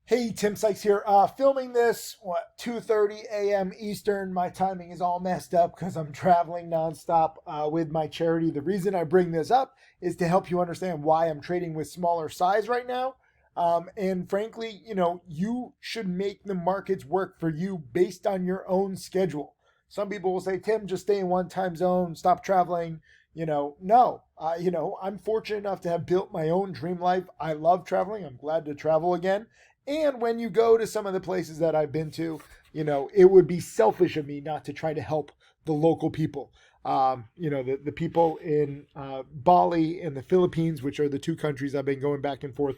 Hey, Tim Sykes here. Filming this, 2:30 a.m. Eastern. My timing is all messed up because I'm traveling nonstop with my charity. The reason I bring this up is to help you understand why I'm trading with smaller size right now. And frankly, you should make the markets work for you based on your own schedule. Some people will say, Tim, just stay in one time zone, stop traveling. No. I'm fortunate enough to have built my own dream life. I love traveling. I'm glad to travel again. And when you go to some of the places that I've been to, it would be selfish of me not to try to help the local people. The people in Bali and the Philippines, which are the two countries I've been going back and forth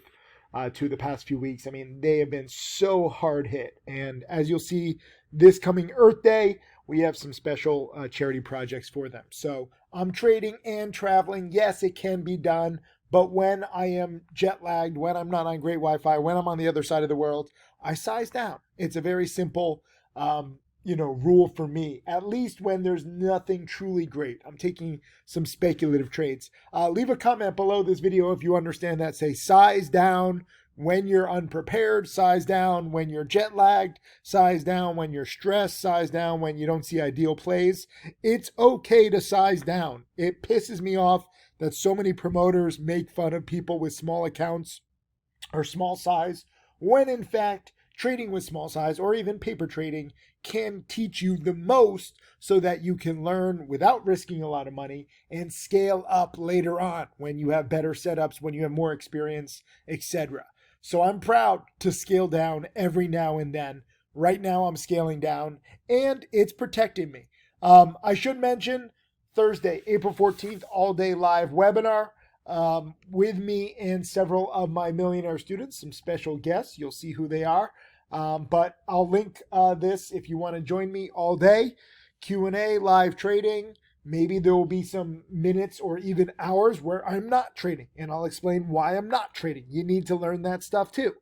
to the past few weeks. I mean, they have been so hard hit. And as you'll see this coming Earth Day, we have some special charity projects for them. So I'm trading and traveling. Yes, it can be done. But when I am jet lagged, when I'm not on great Wi-Fi, when I'm on the other side of the world, I size down. It's a very simple, rule for me. At least when there's nothing truly great, I'm taking some speculative trades. Leave a comment below this video if you understand that. Say size down when you're unprepared, size down when you're jet lagged, size down when you're stressed, size down when you don't see ideal plays. It's okay to size down. It pisses me off that so many promoters make fun of people with small accounts or small size, when in fact, trading with small size or even paper trading can teach you the most so that you can learn without risking a lot of money and scale up later on when you have better setups, when you have more experience, etc. So I'm proud to scale down every now and then. Right now I'm scaling down and it's protecting me. I should mention Thursday, April 14th, all day live webinar with me and several of my millionaire students, some special guests. You'll see who they are. But I'll link this if you want to join me all day. Q&A, live trading. Maybe there will be some minutes or even hours where I'm not trading, and I'll explain why I'm not trading. You need to learn that stuff too.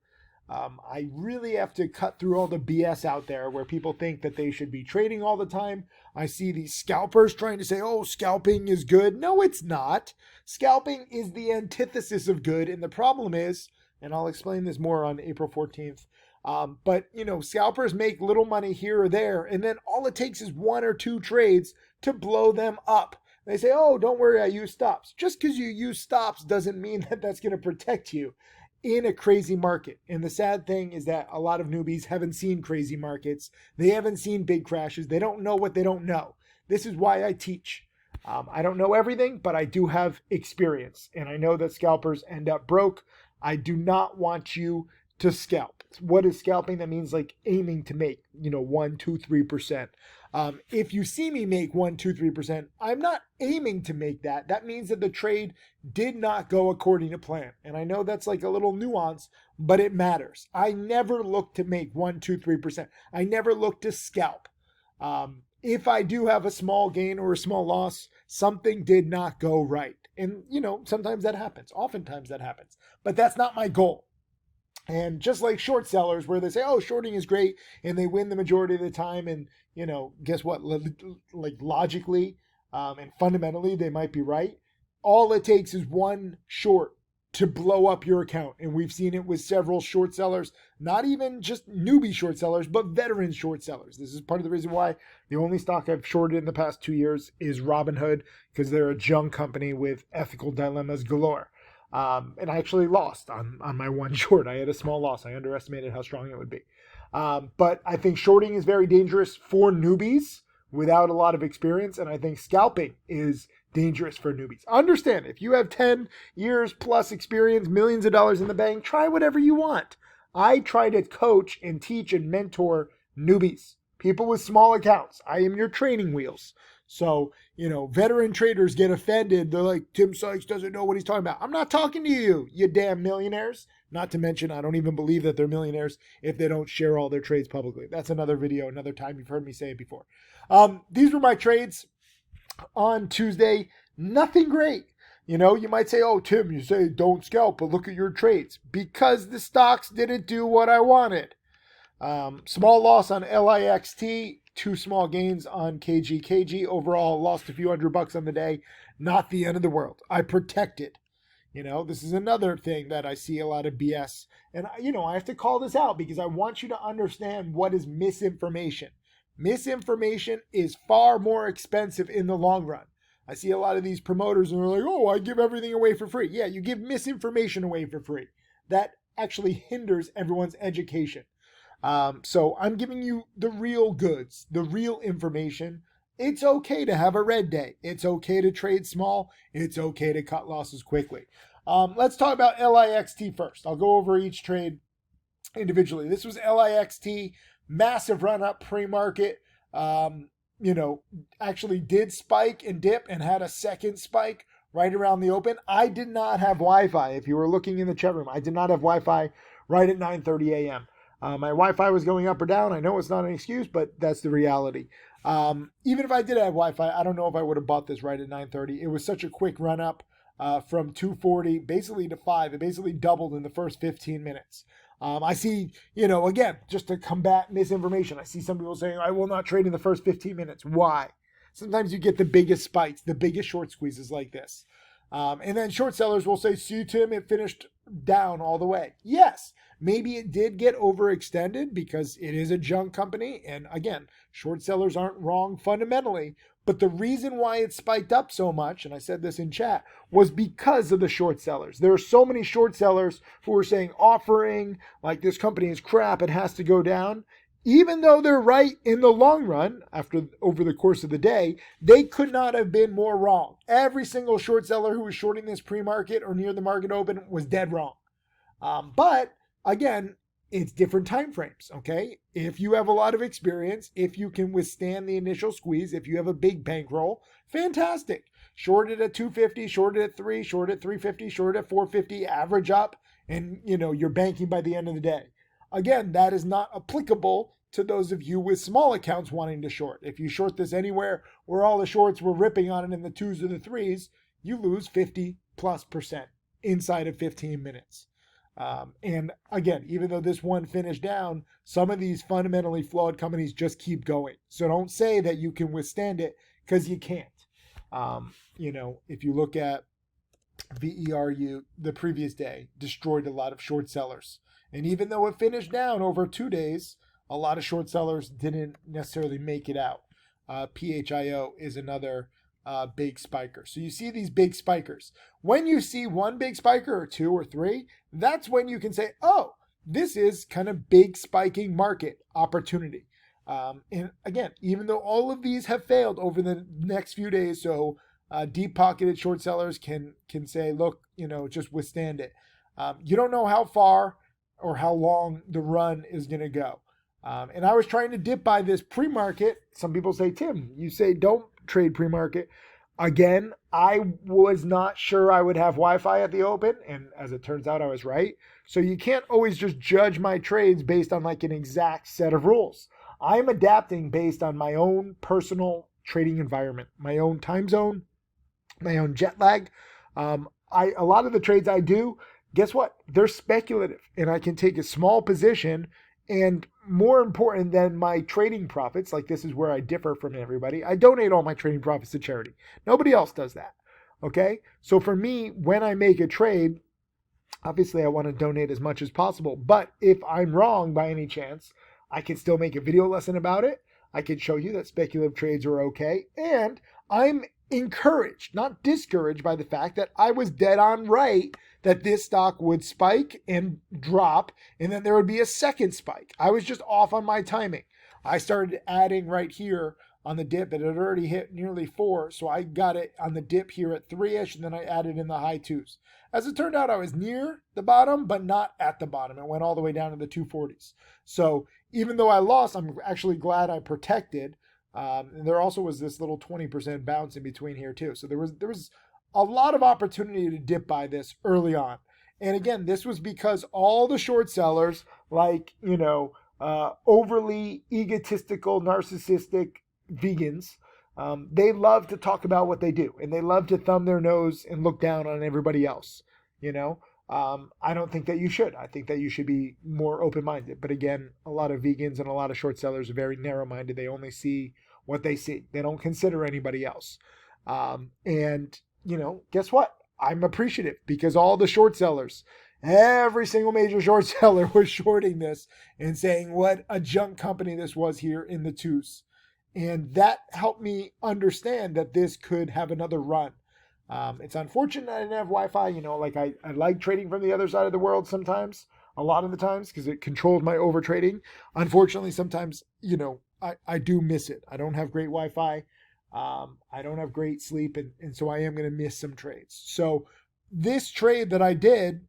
I really have to cut through all the BS out there where people think that they should be trading all the time. I see these scalpers trying to say, oh, scalping is good. No, it's not. Scalping is the antithesis of good. And the problem is, and I'll explain this more on April 14th, but scalpers make little money here or there. And then all it takes is one or two trades to blow them up. They say, oh, don't worry, I use stops. Just because you use stops doesn't mean that that's going to protect you in a crazy market. And the sad thing is that a lot of newbies haven't seen crazy markets. They haven't seen big crashes. They don't know what they don't know. This is why I teach. I don't know everything, but I do have experience. And I know that scalpers end up broke. I do not want you to scalp. What is scalping? That means like aiming to make, 1, 2, 3%. If you see me make 1, 2, 3%, I'm not aiming to make that. That means that the trade did not go according to plan. And I know that's like a little nuance, but it matters. I never look to make 1, 2, 3%. I never look to scalp. If I do have a small gain or a small loss, something did not go right. And, sometimes that happens. Oftentimes that happens. But that's not my goal. And just like short sellers where they say, oh, shorting is great, and they win the majority of the time. And, guess what? Like logically and fundamentally, they might be right. All it takes is one short to blow up your account. And we've seen it with several short sellers, not even just newbie short sellers, but veteran short sellers. This is part of the reason why the only stock I've shorted in the past 2 years is Robinhood, because they're a junk company with ethical dilemmas galore. And I actually lost on my one short. I had a small loss. I underestimated how strong it would be. But I think shorting is very dangerous for newbies without a lot of experience. And I think scalping is dangerous for newbies. Understand, if you have 10 years plus experience, millions of dollars in the bank, try whatever you want. I try to coach and teach and mentor newbies, people with small accounts. I am your training wheels. So, veteran traders get offended. They're like, Tim Sykes doesn't know what he's talking about. I'm not talking to you, you damn millionaires. Not to mention, I don't even believe that they're millionaires if they don't share all their trades publicly. That's another video, another time. You've heard me say it before. These were my trades on Tuesday. Nothing great. You might say, oh, Tim, you say don't scalp, but look at your trades. Because the stocks didn't do what I wanted. Small loss on LIXT. 2 small gains on KG. Overall, lost a few $100 on the day. Not the end of the world. I protected. This is another thing that I see a lot of BS. And, I have to call this out because I want you to understand what is misinformation. Misinformation is far more expensive in the long run. I see a lot of these promoters and they're like, oh, I give everything away for free. Yeah, you give misinformation away for free. That actually hinders everyone's education. So I'm giving you the real goods, the real information. It's okay to have a red day. It's okay to trade small. It's okay to cut losses quickly. Let's talk about LIXT first. I'll go over each trade individually. This was LIXT, massive run up pre-market. Actually did spike and dip and had a second spike right around the open. I did not have Wi-Fi. If you were looking in the chat room, I did not have Wi-Fi right at 9:30 a.m. My Wi-Fi was going up or down. I know it's not an excuse, but that's the reality. Even if I did have Wi-Fi, I don't know if I would have bought this right at 9:30. It was such a quick run up from 240 basically to 5. It basically doubled in the first 15 minutes. I see, again, just to combat misinformation, I see some people saying, I will not trade in the first 15 minutes. Why? Sometimes you get the biggest spikes, the biggest short squeezes like this. And then short sellers will say, see, Tim, it finished down all the way. Yes, maybe it did get overextended because it is a junk company. And again, short sellers aren't wrong fundamentally. But the reason why it spiked up so much, and I said this in chat, was because of the short sellers. There are so many short sellers who are saying offering, like this company is crap, it has to go down. Even though they're right in the long run, over the course of the day, they could not have been more wrong. Every single short seller who was shorting this pre-market or near the market open was dead wrong. But again, it's different time frames, okay? If you have a lot of experience, if you can withstand the initial squeeze, if you have a big bankroll, fantastic. Short it at 250, short it at 3, short it at 350, short it at 450, average up, and you're banking by the end of the day. Again, that is not applicable to those of you with small accounts wanting to short. If you short this anywhere where all the shorts were ripping on it in the 2s or the 3s, you lose 50+% inside of 15 minutes. And again, even though this one finished down, some of these fundamentally flawed companies just keep going. So don't say that you can withstand it because you can't. If you look at VERU, the previous day destroyed a lot of short sellers. And even though it finished down over 2 days, a lot of short sellers didn't necessarily make it out. PHIO is another big spiker. So you see these big spikers. When you see one big spiker or 2 or 3, that's when you can say, oh, this is kind of big spiking market opportunity. And again, even though all of these have failed over the next few days, so deep pocketed short sellers can say, look, just withstand it. You don't know how far or how long the run is going to go. And I was trying to dip by this pre-market. Some people say, Tim, you say don't trade pre-market. Again, I was not sure I would have Wi-Fi at the open. And as it turns out, I was right. So you can't always just judge my trades based on like an exact set of rules. I'm adapting based on my own personal trading environment, my own time zone, my own jet lag. A lot of the trades I do, guess what? They're speculative, and I can take a small position. And more important than my trading profits, like this is where I differ from everybody, I donate all my trading profits to charity. Nobody else does that. Okay? So for me, when I make a trade, obviously I want to donate as much as possible. But if I'm wrong by any chance, I can still make a video lesson about it. I can show you that speculative trades are okay. And I'm encouraged, not discouraged by the fact that I was dead on right that this stock would spike and drop, and then there would be a second spike. I was just off on my timing. I started adding right here on the dip. It had already hit nearly 4, so I got it on the dip here at 3-ish, and then I added in the high 2s. As it turned out, I was near the bottom, but not at the bottom. It went all the way down to the 240s. So even though I lost, I'm actually glad I protected. And there also was this little 20% bounce in between here too. So there was a lot of opportunity to dip by this early on. And again, this was because all the short sellers, like, overly egotistical, narcissistic vegans, they love to talk about what they do. And they love to thumb their nose and look down on everybody else. I don't think that you should. I think that you should be more open-minded. But again, a lot of vegans and a lot of short sellers are very narrow-minded. They only see what they see. They don't consider anybody else. And guess what? I'm appreciative because all the short sellers, every single major short seller was shorting this and saying what a junk company this was here in the twos. And that helped me understand that this could have another run. It's unfortunate I didn't have Wi-Fi. Like I like trading from the other side of the world sometimes, a lot of the times, because it controls my over trading. Unfortunately, sometimes, I do miss it. I don't have great Wi-Fi. I don't have great sleep, and so I am going to miss some trades. So this trade that I did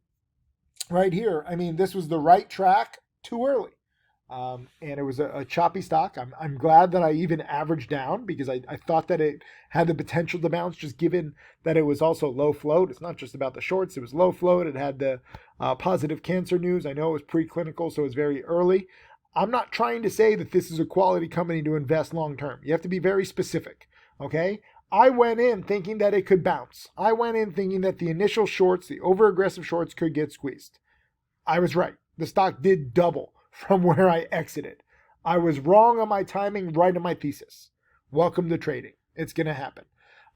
right here, I mean, this was the right track too early. And it was a choppy stock. I'm glad that I even averaged down because I thought that it had the potential to bounce, just given that it was also low float. It's not just about the shorts. It was low float. It had the positive cancer news. I know it was preclinical, so it was very early. I'm not trying to say that this is a quality company to invest long term. You have to be very specific, okay? I went in thinking that it could bounce. I went in thinking that the initial shorts, the over-aggressive shorts, could get squeezed. I was right. The stock did double from where I exited. I was wrong on my timing, right on my thesis. Welcome to trading. It's going to happen.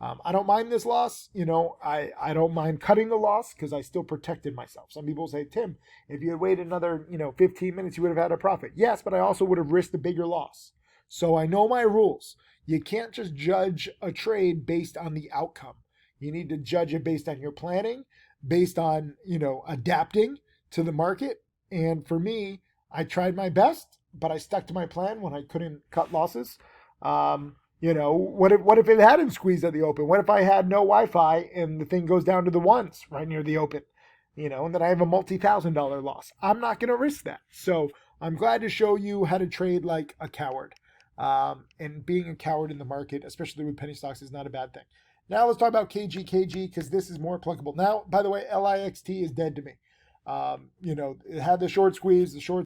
I don't mind this loss. I don't mind cutting the loss because I still protected myself. Some people say, Tim, if you had waited another 15 minutes, you would have had a profit. Yes, but I also would have risked a bigger loss. So I know my rules. You can't just judge a trade based on the outcome. You need to judge it based on your planning, based on, adapting to the market. And for me, I tried my best, but I stuck to my plan when I couldn't cut losses. What if it hadn't squeezed at the open? What if I had no Wi-Fi and the thing goes down to the ones right near the open? And then I have a multi-$1,000 loss. I'm not going to risk that. So I'm glad to show you how to trade like a coward. And being a coward in the market, especially with penny stocks, is not a bad thing. Now let's talk about KG, because this is more applicable. Now, by the way, LIXT is dead to me. It had the short squeeze. The short